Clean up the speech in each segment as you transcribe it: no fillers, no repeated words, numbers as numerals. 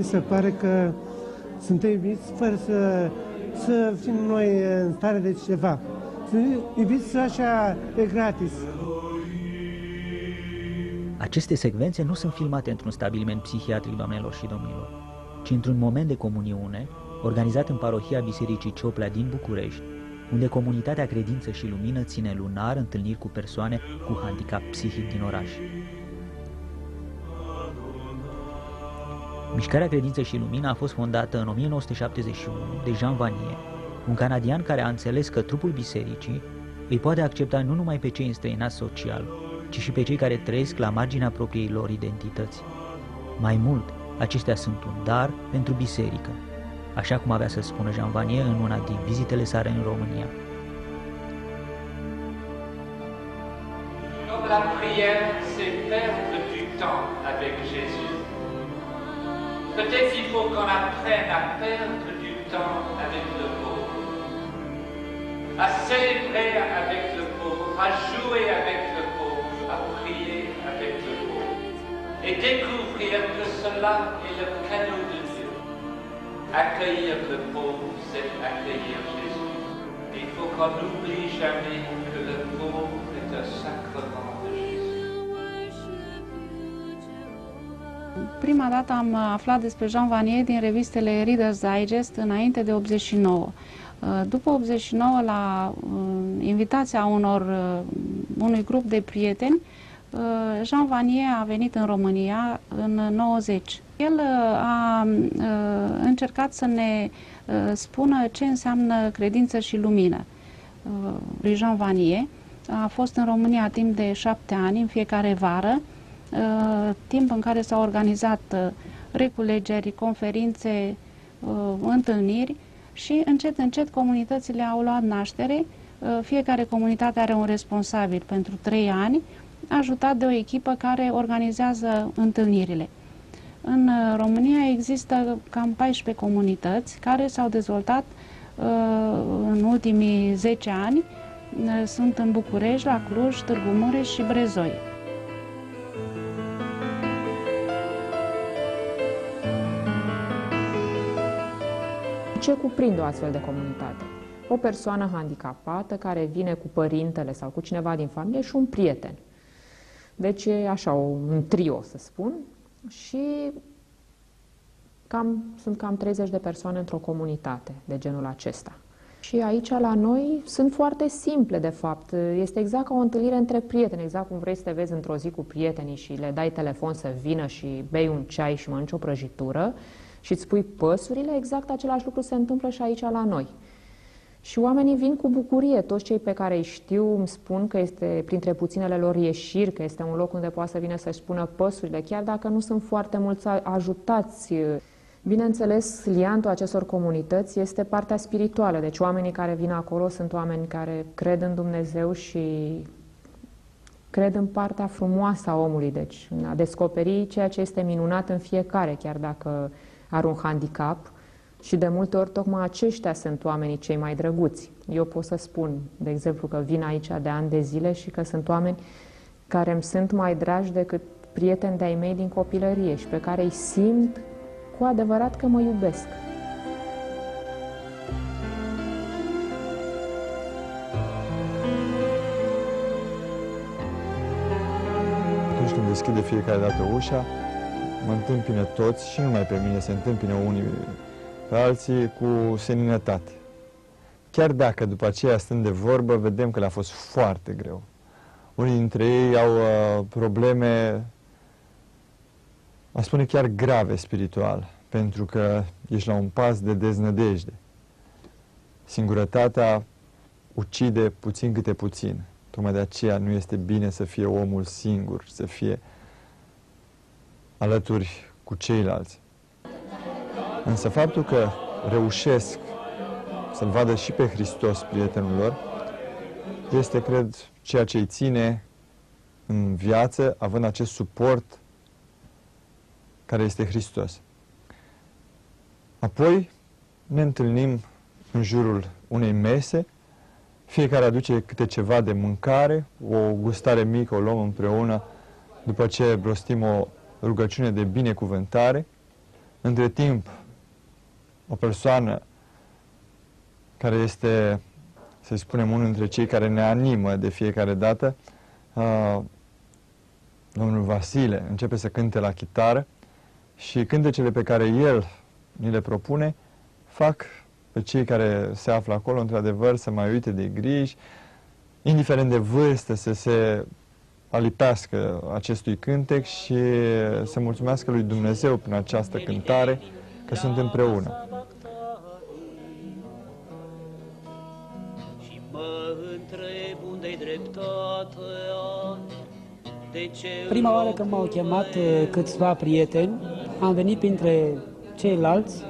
Mi se pare că suntem iubiți fără să fim noi în stare de ceva. Sunt iubiți așa, e gratis. Aceste secvențe nu sunt filmate într-un stabiliment psihiatric, doamnelor și domnilor, ci într-un moment de comuniune, organizat în parohia Bisericii Cioplea din București, unde comunitatea Credință și Lumină ține lunar întâlniri cu persoane cu handicap psihic din oraș. Mișcarea Credință și Lumină a fost fondată în 1971 de Jean Vanier, un canadian care a înțeles că trupul bisericii îi poate accepta nu numai pe cei înstrăinați social, ci și pe cei care trăiesc la marginea propriei lor identități. Mai mult, acestea sunt un dar pentru biserică, așa cum avea să spună Jean Vanier în una din vizitele sale în România. Comme la prière, c'est perdre du temps avec Jésus. Peut-être qu'il faut qu'on apprenne à perdre du temps avec le pauvre, à célébrer avec le pauvre, à jouer avec le pauvre, à prier avec le pauvre, et découvrir que cela est le cadeau de Dieu. Accueillir le pauvre, c'est accueillir Jésus. Il faut qu'on n'oublie jamais que le pauvre est un sacrement de Jésus. Prima dată am aflat despre Jean Vanier din revistele Reader's Digest înainte de 89. După 89, la invitația unui grup de prieteni, Jean Vanier a venit în România în 90. El a încercat să ne spună ce înseamnă credință și lumină. Jean Vanier a fost în România timp de 7 ani, în fiecare vară, timp în care s-au organizat reculegeri, conferințe, întâlniri și încet, încet comunitățile au luat naștere. Fiecare comunitate are un responsabil pentru 3 ani, ajutat de o echipă care organizează întâlnirile. În România există cam 14 comunități care s-au dezvoltat în ultimii 10 ani. Sunt în București, la Cluj, Târgu Mureș și Brezoi. Ce cuprinde o astfel de comunitate? O persoană handicapată care vine cu părintele sau cu cineva din familie și un prieten. Deci e așa un trio, să spun, și sunt cam 30 de persoane într-o comunitate de genul acesta. Și aici la noi sunt foarte simple, de fapt. Este exact ca o întâlnire între prieteni, exact cum vrei să te vezi într-o zi cu prietenii și le dai telefon să vină și bei un ceai și mănânci o prăjitură și îți spui păsurile, exact același lucru se întâmplă și aici la noi. Și oamenii vin cu bucurie, toți cei pe care îi știu îmi spun că este printre puținele lor ieșiri, că este un loc unde poate să vină să-și spună păsurile, chiar dacă nu sunt foarte mulți ajutați. Bineînțeles, liantul acestor comunități este partea spirituală, deci oamenii care vin acolo sunt oameni care cred în Dumnezeu și cred în partea frumoasă a omului, deci a descoperi ceea ce este minunat în fiecare, chiar dacă are un handicap. Și de multe ori tocmai aceștia sunt oamenii cei mai drăguți. Eu pot să spun, de exemplu, că vin aici de ani de zile și că sunt oameni care îmi sunt mai dragi decât prieteni de-ai mei din copilărie și pe care îi simt cu adevărat că mă iubesc. Atunci când deschide fiecare dată ușa, mă întâmpină toți și nu numai pe mine, se întâmpină unii pe alții cu seninătate. Chiar dacă după aceea, stând de vorbă, vedem că le-a fost foarte greu. Unii dintre ei au probleme, aș spune chiar grave spiritual, pentru că ești la un pas de deznădejde. Singurătatea ucide puțin câte puțin. Tocmai de aceea nu este bine să fie omul singur, să fie alături cu ceilalți. Însă faptul că reușesc să-L vadă și pe Hristos, prietenul lor, este, cred, ceea ce îi ține în viață, având acest suport care este Hristos. Apoi ne întâlnim în jurul unei mese, fiecare aduce câte ceva de mâncare, o gustare mică o luăm împreună, după ce rostim o rugăciune de binecuvântare Între timp, o persoană care este, să spunem, unul dintre cei care ne animă de fiecare dată, domnul Vasile, începe să cânte la chitară și cântecele pe care el ni le propune fac pe cei care se află acolo, într-adevăr, să mai uite de griji, indiferent de vârstă, să se alipească acestui cântec și să mulțumească lui Dumnezeu prin această cântare că sunt împreună. Prima oară când m-au chemat câțiva prieteni, am venit printre ceilalți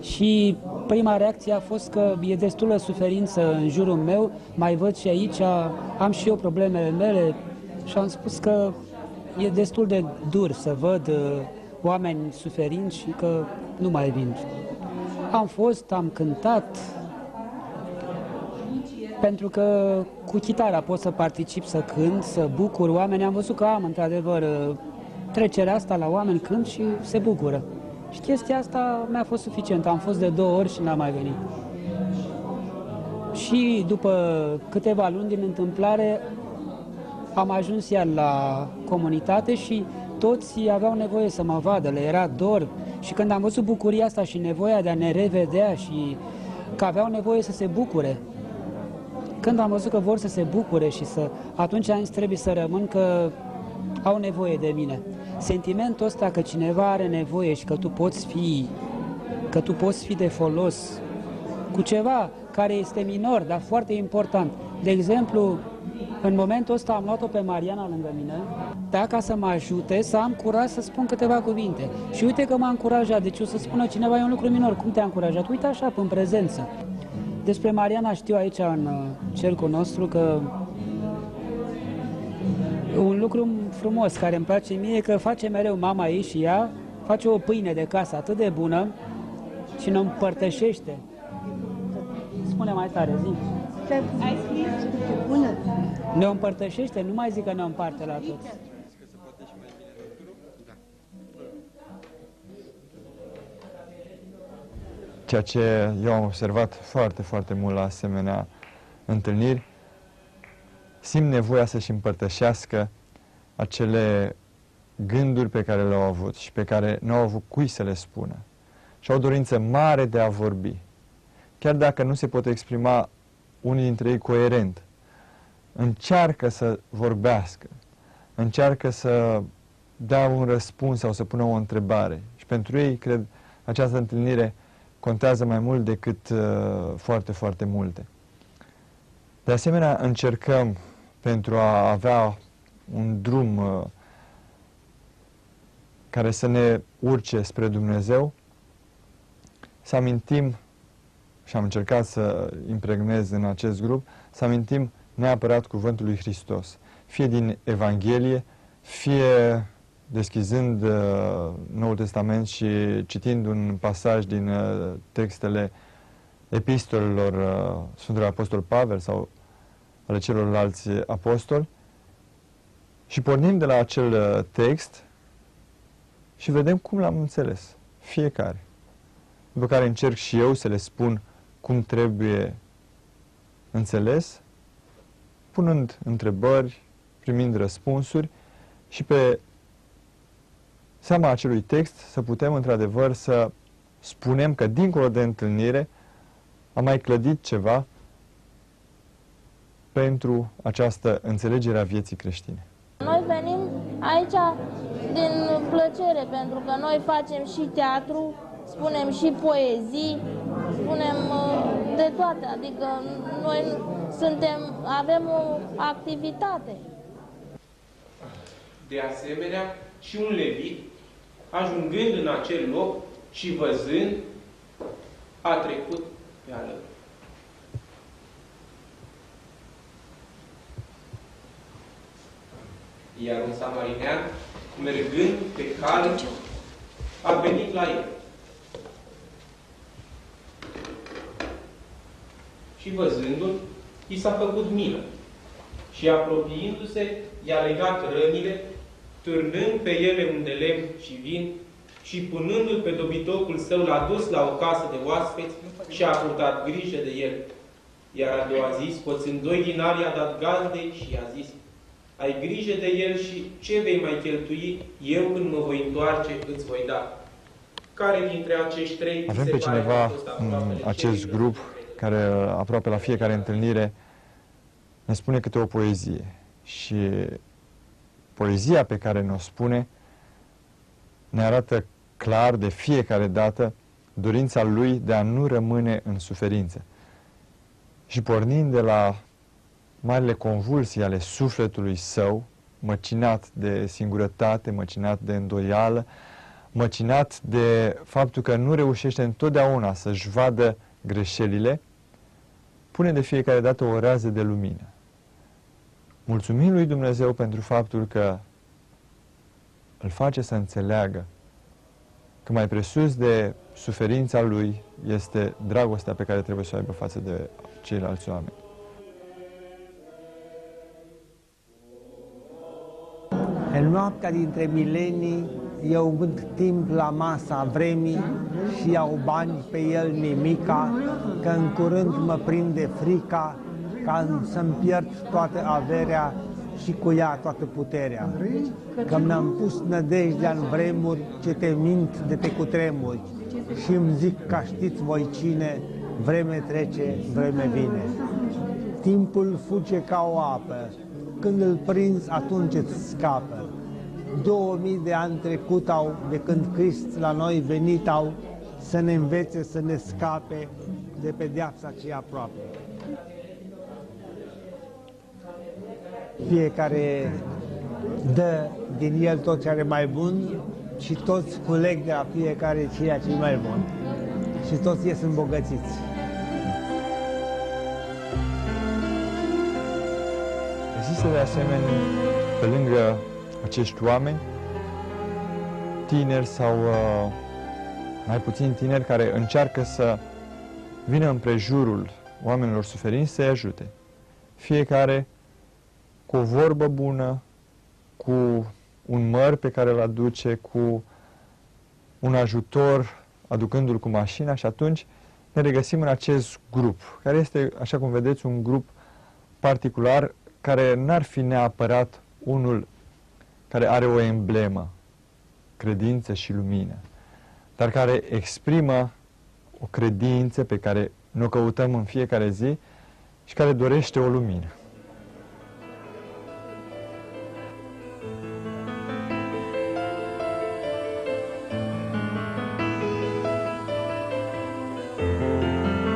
și prima reacție a fost că e destulă suferință în jurul meu, mai văd și aici, am și eu problemele mele și am spus că e destul de dur să văd oameni suferind și că nu mai vin. Am fost, am cântat, pentru că cu chitara pot să particip, să cânt, să bucur oamenii. Am văzut că am, într-adevăr, trecerea asta la oameni, cânt și se bucură. Și chestia asta mi-a fost suficientă. Am fost de 2 ori și n-am mai venit. Și după câteva luni din întâmplare am ajuns iar la comunitate și toți aveau nevoie să mă vadă, le era dor. Și când am văzut bucuria asta și nevoia de a ne revedea și că aveau nevoie să se bucure, când am văzut că vor să se bucure și atunci am zis trebuie să rămân, că au nevoie de mine. Sentimentul ăsta că cineva are nevoie și că tu poți fi de folos cu ceva care este minor, dar foarte important. De exemplu, în momentul ăsta am luat-o pe Mariana lângă mine, ca să mă ajute, să am curaj să spun câteva cuvinte. Și uite că m-a încurajat, deci o să spună cineva, e un lucru minor, cum te-a încurajat? Uite așa, în prezență. Despre Mariana știu aici în cercul nostru că un lucru frumos care îmi place mie e că face mereu mama ei și ea, face o pâine de casă atât de bună și ne împărtășește. Spune mai tare, zi. Ai scris bună. Ne împărtășește, nu mai zic că ne împarte la toți. Ceea ce eu am observat foarte, foarte mult la asemenea întâlniri, simt nevoia să-și împărtășească acele gânduri pe care le-au avut și pe care nu au avut cui să le spună. Și au o dorință mare de a vorbi. Chiar dacă nu se pot exprima unii dintre ei coerent, încearcă să vorbească, încearcă să dea un răspuns sau să pună o întrebare. Și pentru ei, cred, această întâlnire contează mai mult decât foarte, foarte multe. De asemenea, încercăm, pentru a avea un drum care să ne urce spre Dumnezeu, să amintim, și am încercat să impregnez în acest grup, să amintim neapărat cuvântul lui Hristos. Fie din Evanghelie, fie deschizând Noul Testament și citind un pasaj din textele epistolelor Sfântului Apostol Pavel sau ale celorlalți apostoli și pornim de la acel text și vedem cum l-am înțeles, fiecare. După care încerc și eu să le spun cum trebuie înțeles, punând întrebări, primind răspunsuri și pe seama acelui text să putem într-adevăr să spunem că dincolo de întâlnire a mai clădit ceva pentru această înțelegere a vieții creștine. Noi venim aici din plăcere, pentru că noi facem și teatru, spunem și poezii, spunem de toate, adică noi avem o activitate. De asemenea, și un levit, ajungând în acel loc și văzând, a trecut pe alături. Iar un samarinean, mergând pe cale, a venit la el. Și văzându-l, i s-a făcut milă. Și apropiindu-se, i-a legat rănile, târnând pe ele un de lemn și vin și punându-l pe dobitocul său l-a dus la o casă de oaspeți și a purtat grijă de el. Iar a doua zi, scoțând 2 dinari, i-a dat gazdei și i-a zis: ai grijă de el și ce vei mai cheltui, eu când mă voi întoarce îți voi da. Care dintre acești trei avem pe cineva în acest grup care aproape la fiecare întâlnire ne spune câte o poezie. Și poezia pe care ne-o spune ne arată clar de fiecare dată dorința lui de a nu rămâne în suferință. Și pornind de la marile convulsii ale sufletului său, măcinat de singurătate, măcinat de îndoială, măcinat de faptul că nu reușește întotdeauna să-și vadă greșelile, pune de fiecare dată o rază de lumină. Mulțumim lui Dumnezeu pentru faptul că îl face să înțeleagă că mai presus de suferința lui este dragostea pe care trebuie să o aibă față de ceilalți oameni. În noaptea dintre milenii, eu vând timp la masa vremii și iau bani pe el nimica, că în curând mă prinde frica ca să-mi pierd toată averea și cu ea toată puterea. Că mi-am pus nădejdea în vremuri ce te mint de te cutremuri și îmi zic ca știți voi cine, vreme trece, vreme vine. Timpul fuge ca o apă, când îl prinzi atunci îți scapă. 2000 de ani trecut au de când Crist la noi venit au să ne învețe să ne scape de pedeapsa ce aproape. Fiecare dă din el tot ce are mai bun și toți culeg de la fiecare ceea ce e mai bun. Și toți ies îmbogățiți. Există de asemenea, pe lângă acești oameni, tineri sau mai puțin tineri care încearcă să vină împrejurul oamenilor suferinți să-i ajute. Fiecare cu o vorbă bună, cu un măr pe care îl aduce, cu un ajutor, aducându-l cu mașina, și atunci ne regăsim în acest grup, care este, așa cum vedeți, un grup particular, care n-ar fi neapărat unul care are o emblemă, credință și lumină, dar care exprimă o credință pe care ne-o căutăm în fiecare zi și care dorește o lumină.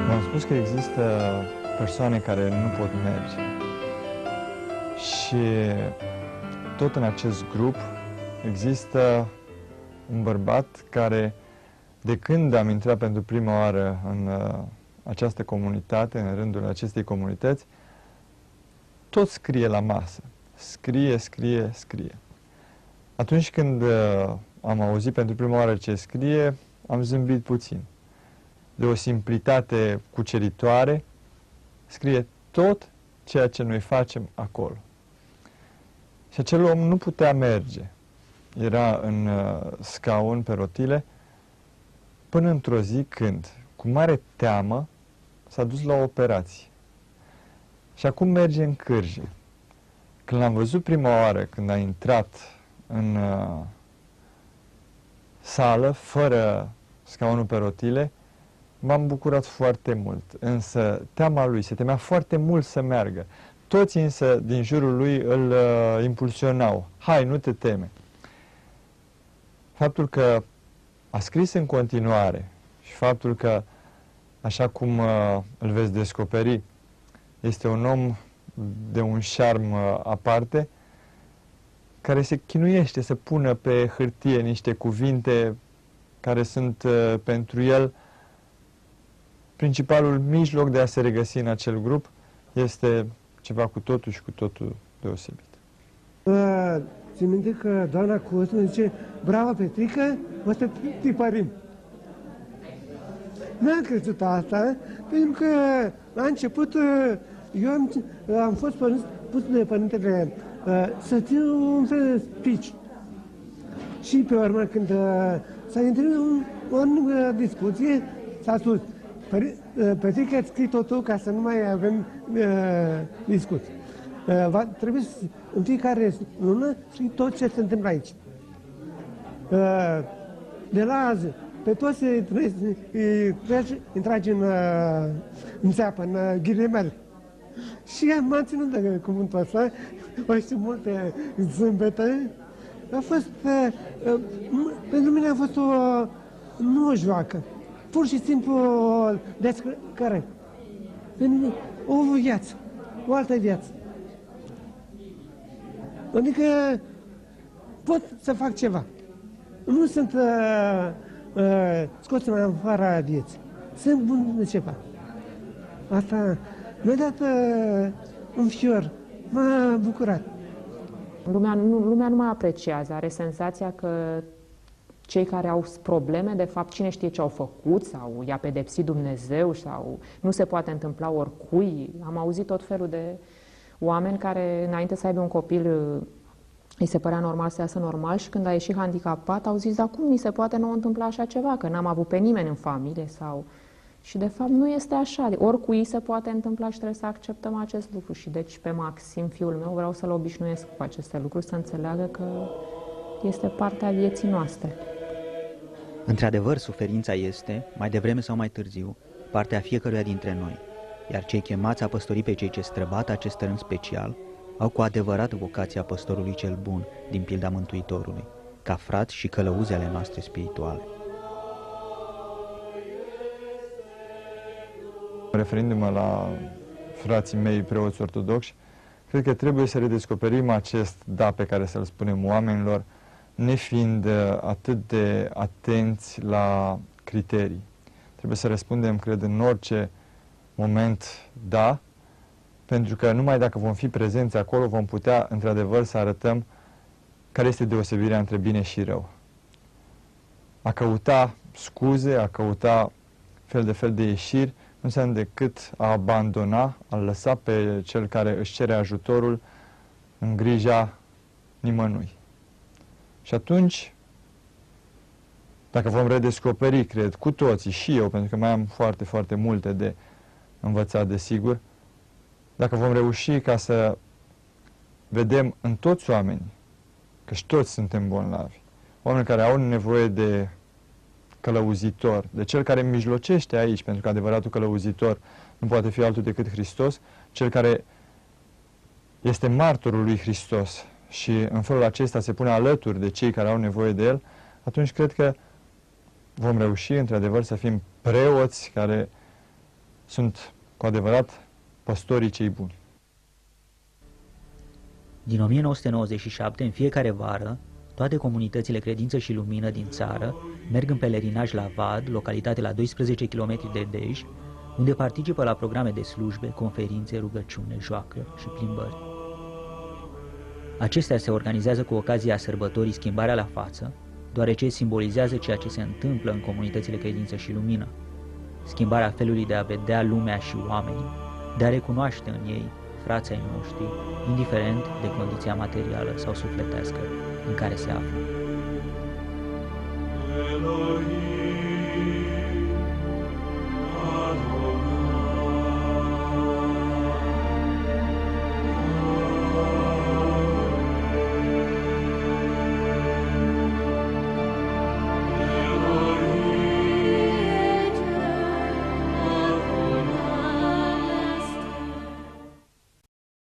V-am spus că există persoane care nu pot merge. Și tot în acest grup există un bărbat care, de când am intrat pentru prima oară în această comunitate, în rândul acestei comunități, tot scrie la masă. Scrie, scrie, scrie. Atunci când am auzit pentru prima oară ce scrie, am zâmbit puțin. De o simplitate cuceritoare, scrie tot ceea ce noi facem acolo. Și acel om nu putea merge. Era în scaun pe rotile, până într-o zi când, cu mare teamă, s-a dus la o operație. Și acum merge în cârje. Când l-am văzut prima oară, când a intrat în sală, fără scaunul pe rotile, m-am bucurat foarte mult. Însă teama lui, se temea foarte mult să meargă. Toți însă din jurul lui îl impulsionau. Hai, nu te teme. Faptul că a scris în continuare și faptul că, așa cum îl veți descoperi, este un om de un șarm aparte, care se chinuiește să pună pe hârtie niște cuvinte care sunt pentru el principalul mijloc de a se regăsi în acel grup, este ceva cu totul și cu totul deosebit. Țin minte că doamna Costă zice: bravo, Petrică, o să tipărim. N-am crezut asta, pentru că la început eu am fost pus de părintele să țin un fel de speech. Și pe urmă, când S-a intrat în discuție, s-a spus, Petrică, ați scris totul ca să nu mai avem discuții. Trebuie în fiecare lună scrii tot ce se întâmplă aici. De la azi, pe toți îi trage în țeapă, în ghilimele. Și m-am ținut de cuvântul ăsta, mai știu multe zâmbete. A fost, pentru mine a fost nu o joacă, pur și simplu o descărcare. O viață, o altă viață. Adică pot să fac ceva. Nu sunt scos în afara vieții. Sunt bun de ceva. Asta mi-a dat un fior, m-a bucurat. Lumea nu mai apreciază, are senzația că cei care au probleme, de fapt, cine știe ce au făcut sau i-a pedepsit Dumnezeu sau nu se poate întâmpla oricui. Am auzit tot felul de oameni care, înainte să aibă un copil, îi se părea normal să iasă normal și când a ieșit handicapat, au zis, dar cum ni se poate nouă întâmpla așa ceva, că n-am avut pe nimeni în familie sau... Și de fapt nu este așa, oricui se poate întâmpla și trebuie să acceptăm acest lucru. Și deci pe Maxim, fiul meu, vreau să-l obișnuiesc cu aceste lucruri, să înțeleagă că este partea vieții noastre. Într-adevăr, suferința este, mai devreme sau mai târziu, partea fiecăruia dintre noi, iar cei chemați a păstori pe cei ce străbat acest tărâm special au cu adevărat vocația păstorului cel bun din pilda Mântuitorului, ca frați și călăuzi ale noastre spirituale. Referindu-mă la frații mei preoți ortodoxi, cred că trebuie să redescoperim acest da pe care să-l spunem oamenilor, nefiind atât de atenți la criterii. Trebuie să răspundem, cred, în orice moment da, pentru că numai dacă vom fi prezenți acolo vom putea, într-adevăr, să arătăm care este deosebirea între bine și rău. A căuta scuze, a căuta fel de ieșiri, nu înseamnă decât a abandona, a lăsa pe cel care își cere ajutorul în grija nimănui. Și atunci, dacă vom redescoperi, cred, cu toții, și eu, pentru că mai am foarte, foarte multe de învățat, desigur, dacă vom reuși ca să vedem în toți oamenii, că și toți suntem bolnavi, oameni care au nevoie de călăuzitor, de cel care mijlocește aici, pentru că adevăratul călăuzitor nu poate fi altul decât Hristos, cel care este martorul lui Hristos și în felul acesta se pune alături de cei care au nevoie de el, atunci cred că vom reuși într-adevăr să fim preoți care sunt cu adevărat păstorii cei buni. Din 1997, în fiecare vară, toate comunitățile Credință și Lumină din țară merg în pelerinaj la Vad, localitate la 12 km de Dej, unde participă la programe de slujbe, conferințe, rugăciune, joacă și plimbări. Acestea se organizează cu ocazia sărbătorii Schimbarea la față, deoarece simbolizează ceea ce se întâmplă în comunitățile Credință și Lumină. Schimbarea felului de a vedea lumea și oamenii, de a recunoaște în ei frații ai noștri, indiferent de condiția materială sau sufletească în care se află.